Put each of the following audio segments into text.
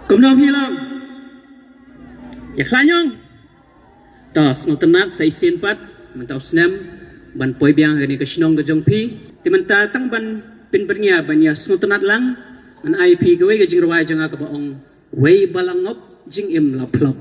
cùng đâu phi longอย่าคลายยองต่อสนุกตนัดใส่เสียนปัดมันต่อสนามบันป่วยเบียงกันนี่ก็ชนองกับจงพีที่มันตาตั้งบันเป็นปัญญาบัญญาสนุกตนัดลังมันไอพีก็ไว้กับจิงรวายจังอากับองไว้บาลังงบจิงเอ็มลับพลบ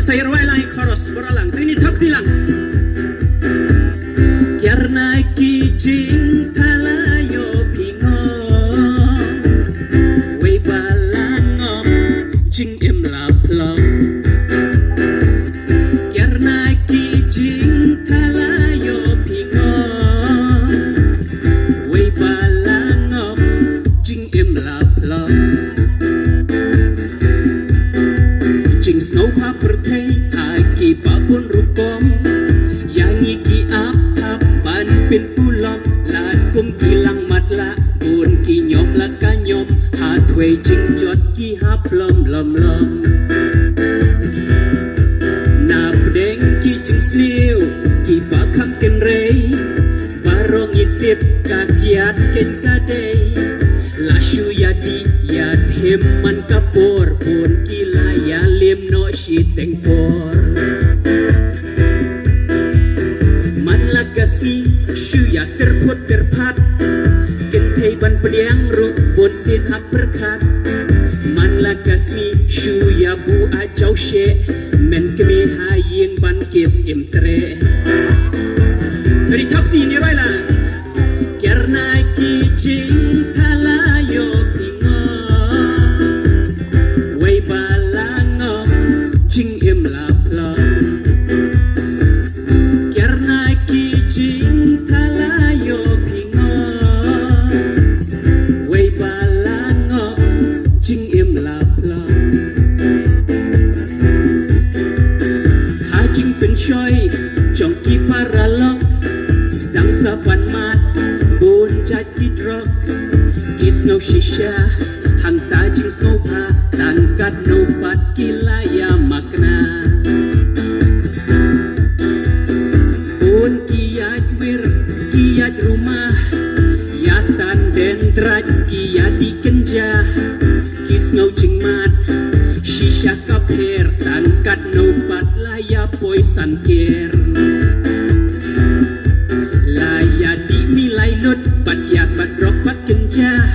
saya rawai koros beralang, ini tak tilang. Karena kijing talayo pingo, wei balangom jing imlaplom. Karena kijing talayo pingo, wei balangom jing imlaplom. Jing snow paper ki babon rukom yang iki ap ban pin pulom lad kum kilang matla bun ki nyom la ka nyom ha thwe jing jot ki hap lom lom lom na pdeng ki jing sliu ki ba kham ken rei barong itip ka kiat ken ka dei la shu ya di ya hem man kapor bun ki la ya lem no shi teng por kasih shuya terput terpat kentai ban pediang ruk bun sin hak berkat manla kasih shuya bu ajau she men kemi haying ban kis imtre dari takti ni rela karena kijing talayo pingo wei balango jing imla plom trong ki paralog sedang sapan mat bon jaki drog ki snow shisha hang tajing snow pa tangkat no pat kilaya makna bon kiat wir kiat rumah yatan dendrat kiat dikenja ki snow jingmat shisha kapher tangkat no pat laya poisan ker laya di milai lut pat ya pat rok pat kenja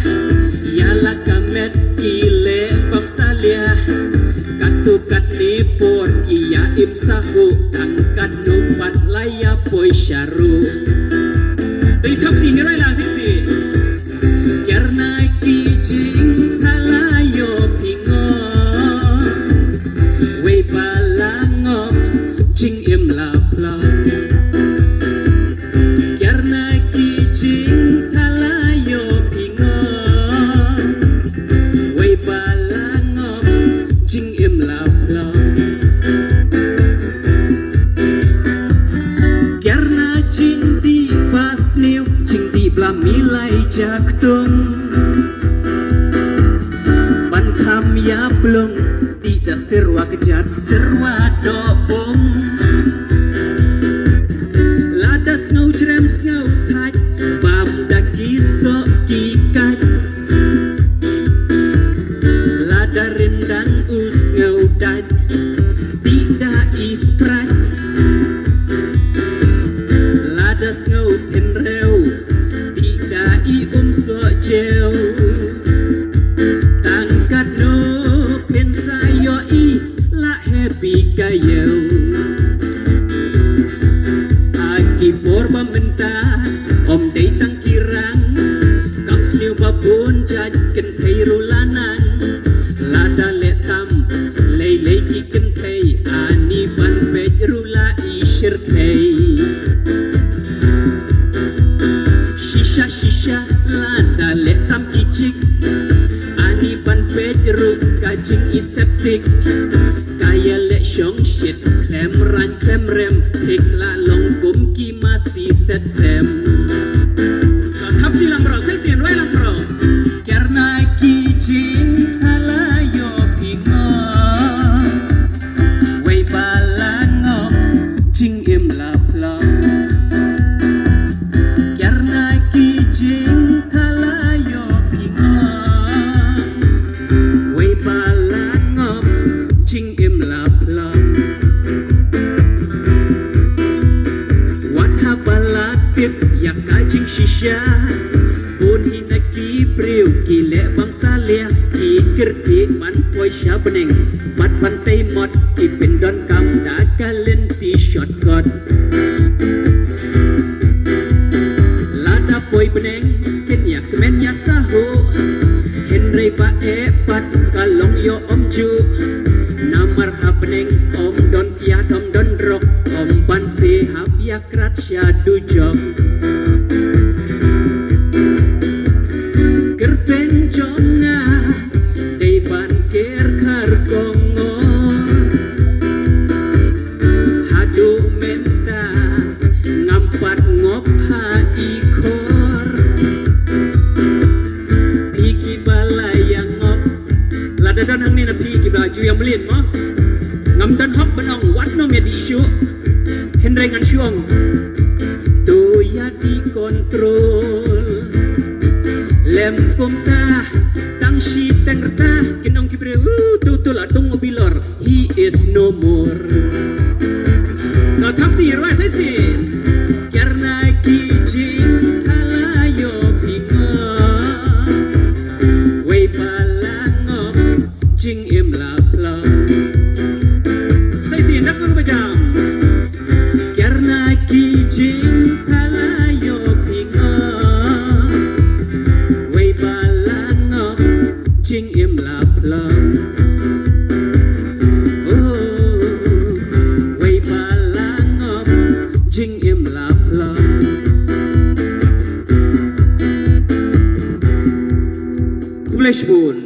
ya la kamet kile kom salia katu kat ne por kia im sahu tangkat no pat laya poi syaru tei thap ti ni rai la siksi karena kijing talayo pingo wei balango jing im la plom karena kijing talayo pingo wei balango jing im la plom karena jing di pasliu jing di blam milai jaktung ban kham ya plong tidak serwa kejat serwa dobong lada snow jrem snow taj bam daki so kikat lada rendang us snow dad tidak isprat lada snow tenreu tidak i so jeu tangkat no pensayo i la happy kayo aki porba mentah om day tangkirang kap sliu babon jaj kentai rulanan lada letam lei lei ki kentai ani ban pej rula i shirkai shisha shisha lada letam kicik ani ban pej ruk kajing iseptik kaya le shong shit klem ran klem rem tik la long kum ki masih set sem thap ti lam rau sai sian wai lang Bun hinaki priu kile bangsa lia ki kerti man poi sya beneng mat pantai mot ki pendon kam da kalen ti shortcut lada poi beneng kenya kemen ya sahu Henry ba pat kalong yo omju namar ha beneng om don kia dom don rok om ban se hab ya krat sya dujok Gerpen jonga Dei ban ker kargongo Hadu menta Ngampat ngop ha ikor Piki balaya ngop Lada don hang ni na piki baju yang melin mo Ngam don hop benong wat nom ya di isu Henry ngan syuong Tu ya di kontrol Lem kumta tang si tengerta kinong kibre tutul adung mobilor he is no more no thapti rwa sai sin karna kijing halayo pingo wei palango jing im la pla sai sin nak suruh bajam karna kijing halayo pingo Jing im la plong Oh Wei balangop Jing im la plong Kublai shbun